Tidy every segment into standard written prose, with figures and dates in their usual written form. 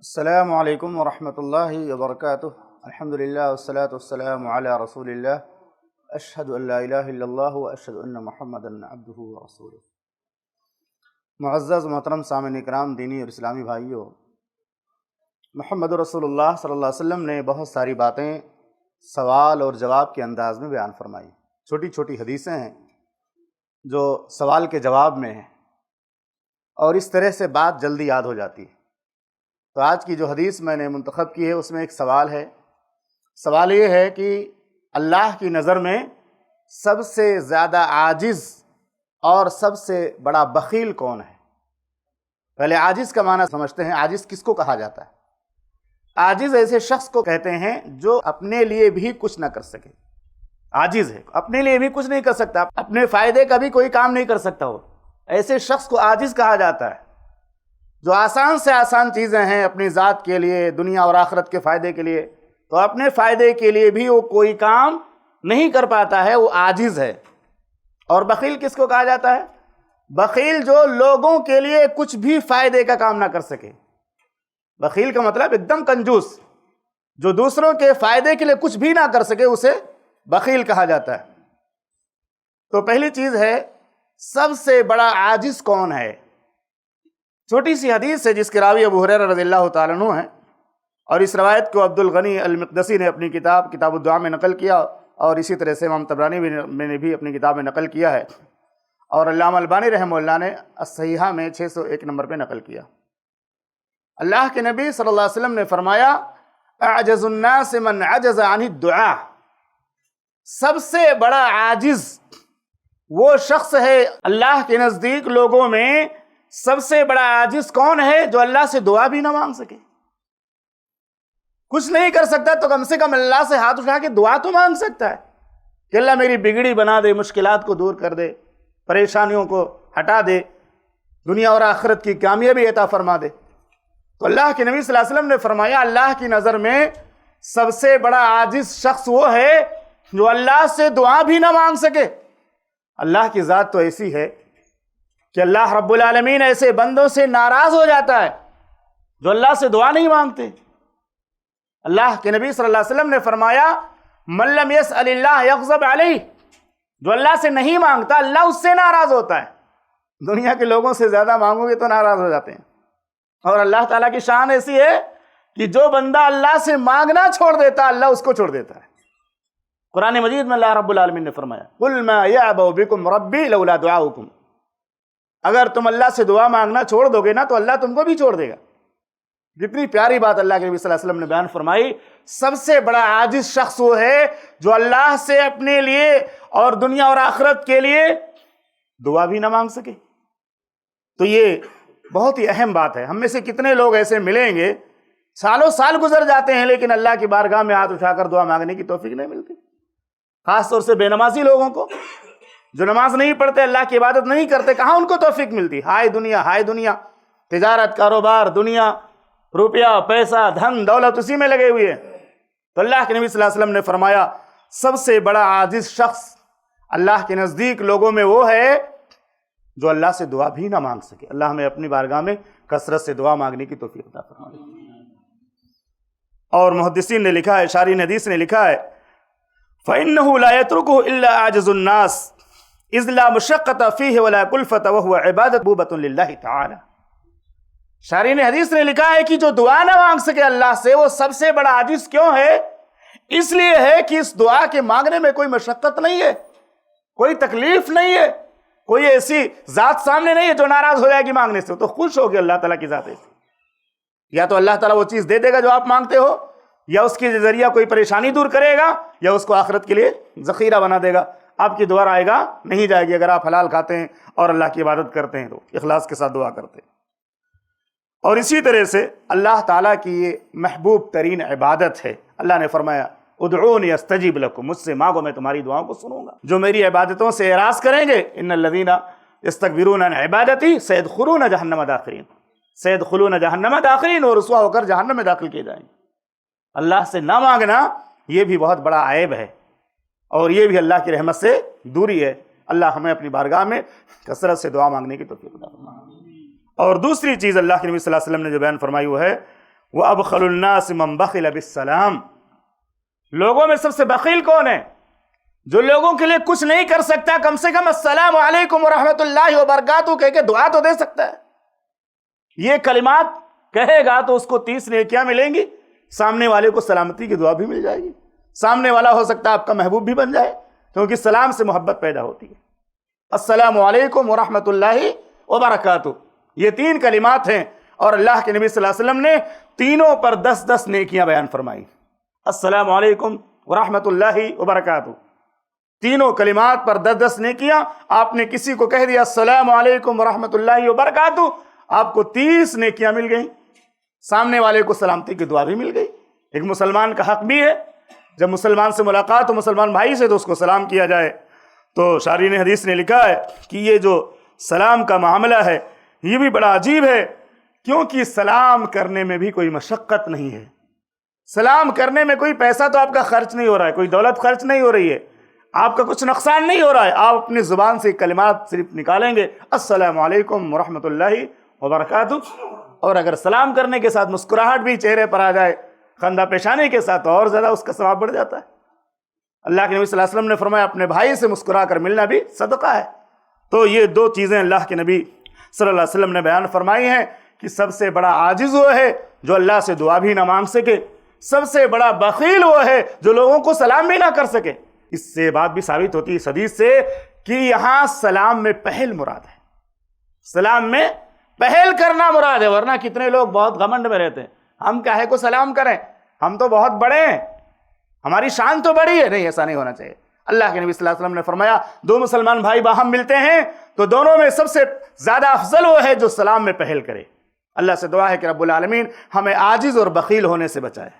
السلام علیکم ورحمۃ اللہ وبرکاتہ۔ الحمد للہ والصلاة والسلام علی رسول اللہ، اشہد ان لا الہ الا اللہ واشہد ان محمدا عبدہ ورسولہ۔ معزز محترم سامعین اکرام، دینی اور اسلامی بھائیوں، محمد رسول اللہ صلی اللہ علیہ وسلم نے بہت ساری باتیں سوال اور جواب کے انداز میں بیان فرمائی۔ چھوٹی چھوٹی حدیثیں ہیں جو سوال کے جواب میں ہیں، اور اس طرح سے بات جلدی یاد ہو جاتی ہے۔ تو آج کی جو حدیث میں نے منتخب کی ہے اس میں ایک سوال ہے۔ سوال یہ ہے کہ اللہ کی نظر میں سب سے زیادہ عاجز اور سب سے بڑا بخیل کون ہے؟ پہلے عاجز کا معنی سمجھتے ہیں۔ عاجز کس کو کہا جاتا ہے؟ عاجز ایسے شخص کو کہتے ہیں جو اپنے لیے بھی کچھ نہ کر سکے۔ عاجز ہے، اپنے لیے بھی کچھ نہیں کر سکتا، اپنے فائدے کا بھی کوئی کام نہیں کر سکتا ہو، ایسے شخص کو عاجز کہا جاتا ہے۔ جو آسان سے آسان چیزیں ہیں اپنی ذات کے لیے، دنیا اور آخرت کے فائدے کے لیے، تو اپنے فائدے کے لیے بھی وہ کوئی کام نہیں کر پاتا ہے، وہ عاجز ہے۔ اور بخیل کس کو کہا جاتا ہے؟ بخیل جو لوگوں کے لیے کچھ بھی فائدے کا کام نہ کر سکے۔ بخیل کا مطلب ایک دم کنجوس، جو دوسروں کے فائدے کے لیے کچھ بھی نہ کر سکے، اسے بخیل کہا جاتا ہے۔ تو پہلی چیز ہے، سب سے بڑا عاجز کون ہے؟ چھوٹی سی حدیث ہے جس کے راوی ابو ہریرہ رضی اللہ تعالیٰ عنہ ہیں، اور اس روایت کو عبد الغنی المقدسی نے اپنی کتاب الدعاء میں نقل کیا، اور اسی طرح سے امام طبرانی نے بھی اپنی کتاب میں نقل کیا ہے، اور علامہ البانی رحمہ اللہ نے الصحیحہ میں 601 نمبر پہ نقل کیا۔ اللہ کے نبی صلی اللہ علیہ وسلم نے فرمایا، اعجز الناس من عجز عن الدعاء، سب سے بڑا عاجز وہ شخص ہے اللہ کے نزدیک، لوگوں میں سب سے بڑا عاجز کون ہے؟ جو اللہ سے دعا بھی نہ مانگ سکے، کچھ نہیں کر سکتا تو کم سے کم اللہ سے ہاتھ اٹھا کے دعا تو مانگ سکتا ہے کہ اللہ میری بگڑی بنا دے، مشکلات کو دور کر دے، پریشانیوں کو ہٹا دے، دنیا اور آخرت کی کامیابی عطا فرما دے۔ تو اللہ کے نبی صلی اللہ علیہ وسلم نے فرمایا، اللہ کی نظر میں سب سے بڑا عاجز شخص وہ ہے جو اللہ سے دعا بھی نہ مانگ سکے۔ اللہ کی ذات تو ایسی ہے کہ اللہ رب العالمین ایسے بندوں سے ناراض ہو جاتا ہے جو اللہ سے دعا نہیں مانگتے۔ اللہ کے نبی صلی اللہ علیہ وسلم نے فرمایا، من لم یسأل اللہ یغضب علیہ، جو اللہ سے نہیں مانگتا اللہ اس سے ناراض ہوتا ہے۔ دنیا کے لوگوں سے زیادہ مانگو گے تو ناراض ہو جاتے ہیں، اور اللہ تعالیٰ کی شان ایسی ہے کہ جو بندہ اللہ سے مانگنا چھوڑ دیتا اللہ اس کو چھوڑ دیتا ہے۔ قرآن مجید میں اللہ رب العالمین نے فرمایا، قل ما یعبأ بکم ربی لولا دعاؤکم، اگر تم اللہ سے دعا مانگنا چھوڑ دو گے نا تو اللہ تم کو بھی چھوڑ دے گا۔ جتنی پیاری بات اللہ کے نبی صلی اللہ علیہ وسلم نے بیان فرمائی، سب سے بڑا عاجز شخص وہ ہے جو اللہ سے اپنے لیے اور دنیا اور آخرت کے لیے دعا بھی نہ مانگ سکے۔ تو یہ بہت ہی اہم بات ہے۔ ہم میں سے کتنے لوگ ایسے ملیں گے، سالوں سال گزر جاتے ہیں لیکن اللہ کی بارگاہ میں ہاتھ اٹھا کر دعا مانگنے کی توفیق نہیں ملتی۔ خاص طور سے بے نمازی لوگوں کو، جو نماز نہیں پڑھتے، اللہ کی عبادت نہیں کرتے، کہاں ان کو توفیق ملتی؟ ہائے دنیا، ہائے دنیا، تجارت، کاروبار، دنیا، روپیہ، پیسہ، دھن دولت اسی میں لگے ہوئے ہیں۔ تو اللہ کے نبی صلی اللہ علیہ وسلم نے فرمایا، سب سے بڑا عاجز شخص اللہ کے نزدیک لوگوں میں وہ ہے جو اللہ سے دعا بھی نہ مانگ سکے۔ اللہ ہمیں اپنی بارگاہ میں کثرت سے دعا مانگنے کی توفیق عطا فرمائے۔ اور محدثین نے لکھا ہے، شارحین حدیث نے لکھا ہے، فَإِنَّهُ لَا يَتْرُكُهُ إِلَّا عَاجِزُ النَّاسِ إِذْ لَا مُشَقَّةَ فِيهِ وَلَا كُلْفَةَ وَهُوَ عِبَادَةٌ مَحْبُوبَةٌ لِلَّهِ تَعَالَى۔ شارحین حدیث نے لکھا ہے کہ جو دعا نہ مانگ سکے اللہ سے، وہ سب سے بڑا عاجز کیوں ہے؟ اس لیے ہے کہ اس دعا کے مانگنے میں کوئی مشقت نہیں ہے، کوئی تکلیف نہیں ہے، کوئی ایسی ذات سامنے نہیں ہے جو ناراض ہو جائے گی مانگنے سے، تو خوش ہوگی اللہ تعالیٰ کی ذات ایسی۔ یا تو اللہ تعالیٰ وہ چیز دے دے گا جو آپ مانگتے ہو، یا اس کے ذریعہ کوئی پریشانی دور کرے گا، یا اس کو آخرت کے لیے ذخیرہ بنا دے گا۔ آپ کی دعا آئے گا نہیں جائے گی اگر آپ حلال کھاتے ہیں اور اللہ کی عبادت کرتے ہیں تو اخلاص کے ساتھ دعا کرتے ہیں۔ اور اسی طرح سے اللہ تعالیٰ کی یہ محبوب ترین عبادت ہے۔ اللہ نے فرمایا، ادعونی استجیب لکم، مجھ سے مانگو میں تمہاری دعاؤں کو سنوں گا۔ جو میری عبادتوں سے اعراض کریں گے، ان الذین یستکبرون عن عبادتی سیدخلون جہنم داخرین، سیدخلون جہنم داخرین، اور رسوا ہو کر جہنم میں داخل کیے جائیں گے۔ اللہ سے نہ مانگنا یہ بھی بہت بڑا عیب ہے، اور یہ بھی اللہ کی رحمت سے دوری ہے۔ اللہ ہمیں اپنی بارگاہ میں کثرت سے دعا مانگنے کی توفیق عطا فرمائے۔ اور دوسری چیز اللہ کے نبی صلی اللہ علیہ وسلم نے جو بیان فرمائی وہ ہے، وَأَبْخَلُ النَّاسِ مَنْ بَخِلَ بِالسَّلَامِ، لوگوں میں سب سے بخیل کون ہے؟ جو لوگوں کے لیے کچھ نہیں کر سکتا، کم سے کم السلام علیکم ورحمۃ اللہ وبرکاتہ کہہ کے دعا تو دے سکتا ہے۔ یہ کلمات کہے گا تو اس کو 30 نیکیاں ملیں گی، سامنے والے کو سلامتی کی دعا بھی مل جائے گی، سامنے والا ہو سکتا ہے آپ کا محبوب بھی بن جائے، کیونکہ سلام سے محبت پیدا ہوتی ہے۔ السلام علیکم ورحمۃ اللہ وبرکاتہ، یہ 3 کلمات ہیں، اور اللہ کے نبی صلی اللہ علیہ وسلم نے تینوں پر 10 نیکیاں بیان فرمائی۔ السلام علیکم ورحمۃ اللہ وبرکاتہ، تینوں کلمات پر 10 نیکیاں۔ آپ نے کسی کو کہہ دیا السلام علیکم ورحمۃ اللہ وبرکاتہ، آپ کو 30 نیکیاں مل گئیں، سامنے والے کو سلامتی کی دعا بھی مل گئی۔ ایک مسلمان کا حق بھی ہے جب مسلمان سے ملاقات ہو، مسلمان بھائی سے، تو اس کو سلام کیا جائے۔ تو شارحین حدیث نے لکھا ہے کہ یہ جو سلام کا معاملہ ہے یہ بھی بڑا عجیب ہے، کیونکہ سلام کرنے میں بھی کوئی مشقت نہیں ہے، سلام کرنے میں کوئی پیسہ تو آپ کا خرچ نہیں ہو رہا ہے، کوئی دولت خرچ نہیں ہو رہی ہے، آپ کا کچھ نقصان نہیں ہو رہا ہے، آپ اپنی زبان سے کلمات صرف نکالیں گے السلام علیکم ورحمۃ اللہ وبرکاتہ، اور اگر سلام کرنے کے ساتھ مسکراہٹ بھی چہرے پر آ جائے خندہ پیشانی کے ساتھ تو اور زیادہ اس کا ثواب بڑھ جاتا ہے۔ اللہ کے نبی صلی اللہ علیہ وسلم نے فرمایا اپنے بھائی سے مسکرا کر ملنا بھی صدقہ ہے۔ تو یہ 2 چیزیں اللہ کے نبی صلی اللہ علیہ وسلم نے بیان فرمائی ہیں کہ سب سے بڑا عاجز وہ ہے جو اللہ سے دعا بھی نہ مانگ سکے، سب سے بڑا بخیل وہ ہے جو لوگوں کو سلام بھی نہ کر سکے۔ اس سے بات بھی ثابت ہوتی ہے اس حدیث سے کہ یہاں سلام میں پہل مراد ہے، سلام میں پہل کرنا مراد ہے، ورنہ کتنے لوگ بہت گھمنڈ میں رہتے ہیں، ہم کاہے کو سلام کریں، ہم تو بہت بڑے ہیں، ہماری شان تو بڑی ہے۔ نہیں، ایسا نہیں ہونا چاہیے۔ اللہ کے نبی صلی اللہ علیہ وسلم نے فرمایا 2 مسلمان بھائی باہم ملتے ہیں تو دونوں میں سب سے زیادہ افضل وہ ہے جو سلام میں پہل کرے۔ اللہ سے دعا ہے کہ رب العالمین ہمیں عاجز اور بخیل ہونے سے بچائے،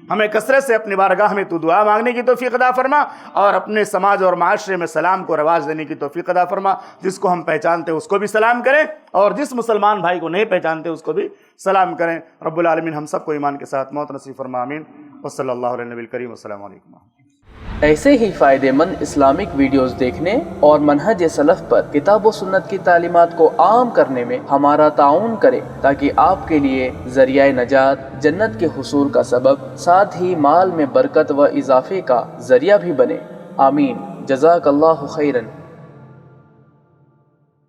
ہمیں کثرت سے اپنی بارگاہ میں تو دعا مانگنے کی توفیق عطا فرما، اور اپنے سماج اور معاشرے میں سلام کو رواج دینے کی توفیق عطا فرما۔ جس کو ہم پہچانتے اس کو بھی سلام کریں، اور جس مسلمان بھائی کو نہیں پہچانتے اس کو بھی سلام کریں۔ رب العالمین ہم سب کو ایمان کے ساتھ موت نصیب فرما، آمین۔ وصلی اللہ علیہ نبی الکریم، السلام علیکم۔ ایسے ہی فائدہ مند اسلامک ویڈیوز دیکھنے اور منہج سلف پر کتاب و سنت کی تعلیمات کو عام کرنے میں ہمارا تعاون کریں، تاکہ آپ کے لیے ذریعہ نجات، جنت کے حصول کا سبب، ساتھ ہی مال میں برکت و اضافے کا ذریعہ بھی بنے۔ آمین۔ جزاک اللہ خیرن۔